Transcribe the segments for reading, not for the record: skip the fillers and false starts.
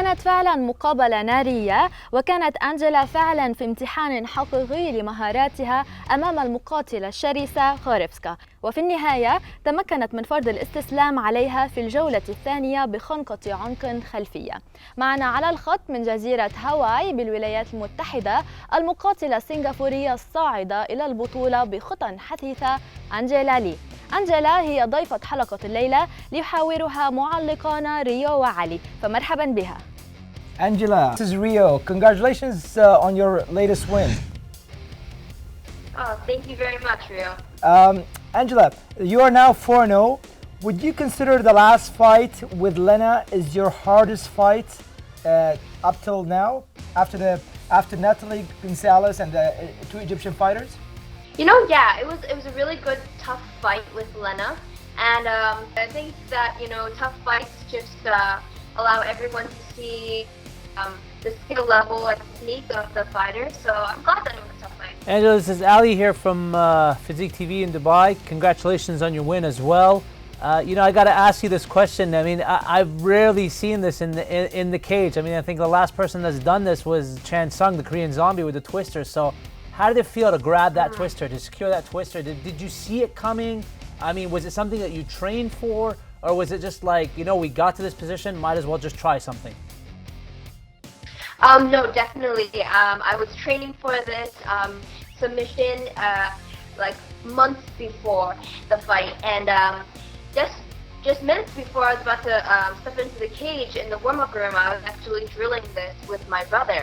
كانت فعلا مقابلة نارية، وكانت أنجيلا فعلا في امتحان حقيقي لمهاراتها أمام المقاتلة الشرسة غوريفسكا، وفي النهاية تمكنت من فرض الاستسلام عليها في الجولة الثانية بخنقة عنق خلفية. معنا على الخط من جزيرة هاواي بالولايات المتحدة المقاتلة السنغافورية الصاعدة إلى البطولة بخطى حثيثة أنجيلا لي. أنجيلا هي ضيفة حلقة الليلة ليحاورها معلقان ريو وعلي، فمرحبا بها. Angela, this is Rio. Congratulations on your latest win. Oh, thank you very much, Rio. Angela, you are now 4-0. Would you consider the last fight with Lena is your hardest fight up till now, after Natalie Gonzalez and the two Egyptian fighters? You know, yeah, it was a really good, tough fight with Lena, and I think that tough fights just allow everyone to see the skill level and technique of the fighters. So I'm glad that it was a tough fight. Angela, this is Ali here from Physique-TV in Dubai. Congratulations on your win as well. I got to ask you this question. I mean, I've rarely seen this in the cage. I mean, I think the last person that's done this was Chan Sung, the Korean zombie, with the twister. So how did it feel to grab that twister, to secure that twister? Did you see it coming? I mean, was it something that you trained for? Or was it just like, we got to this position, might as well just try something? No, definitely. I was training for this submission like months before the fight, and just minutes before I was about to step into the cage in the warm-up room, I was actually drilling this with my brother.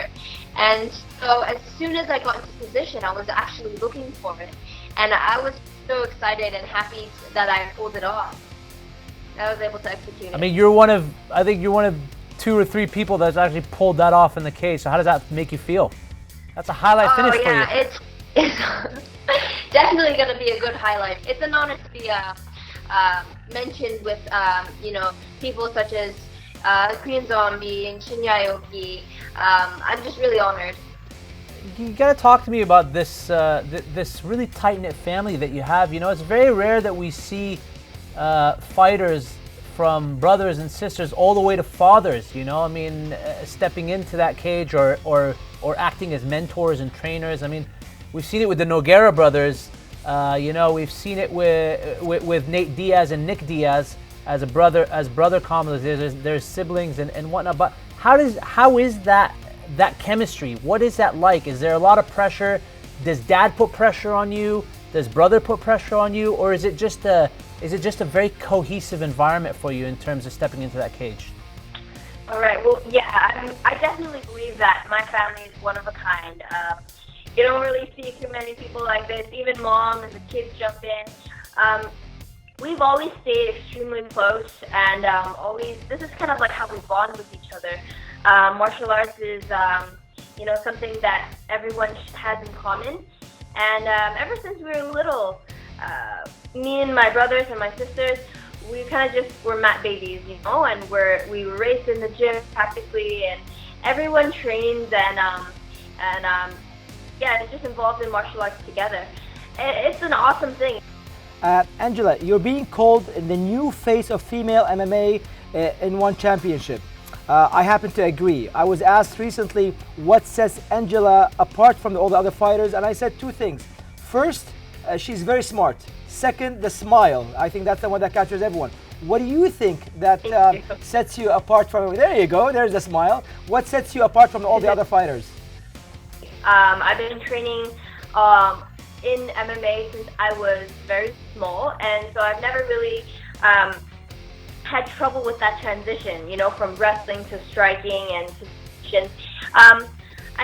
And so as soon as I got into position, I was actually looking for it. And I was so excited and happy that I pulled it off. I was able to execute it. I mean, I think you're one of 2 or 3 people that's actually pulled that off in the cage. So how does that make you feel? That's a highlight finish for you. Yeah, it's definitely going to be a good highlight. It's an honor to be mentioned with people such as Korean Zombie and Shinyaoki. I'm just really honored. You got to talk to me about this this really tight-knit family that you have. It's very rare that we see fighters from brothers and sisters all the way to fathers. I mean, stepping into that cage or acting as mentors and trainers. I mean, we've seen it with the Nogueira brothers. We've seen it with Nate Diaz and Nick Diaz as brother comrades. There's siblings and whatnot. But how is that chemistry? What is that like? Is there a lot of pressure? Does dad put pressure on you? Does brother put pressure on you? Or is it just a very cohesive environment for you in terms of stepping into that cage? All right. Well, yeah, I definitely believe that my family is one of a kind. You don't really see too many people like this. Even mom and the kids jump in. We've always stayed extremely close, and this is kind of like how we bond with each other. Martial arts is, something that everyone has in common. And ever since we were little, me and my brothers and my sisters, we kind of just were mat babies, and we were raised in the gym practically, and everyone trains and just involved in martial arts together. It's an awesome thing. Angela, you're being called the new face of female MMA in one championship. I happen to agree. I was asked recently what sets Angela apart from all the other fighters, and I said 2 things. First, she's very smart. Second, the smile. I think that's the one that captures everyone. What do you think that sets you apart from? There you go. There's the smile. What sets you apart from all the other fighters? I've been training in MMA since I was very small, and so I've never really had trouble with that transition, from wrestling to striking and to position.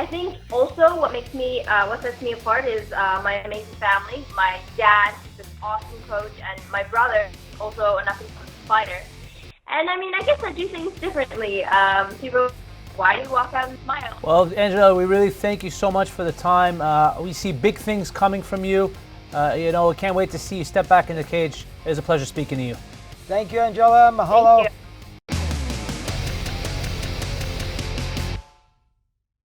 I think also what sets me apart is my amazing family. My dad is an awesome coach, and my brother also an awesome fighter. And I mean, I guess I do things differently. People, why do you walk out and smile? Well, Angela, we really thank you so much for the time. We see big things coming from you. We can't wait to see you step back in the cage. It was a pleasure speaking to you. Thank you, Angela. Mahalo. Thank you.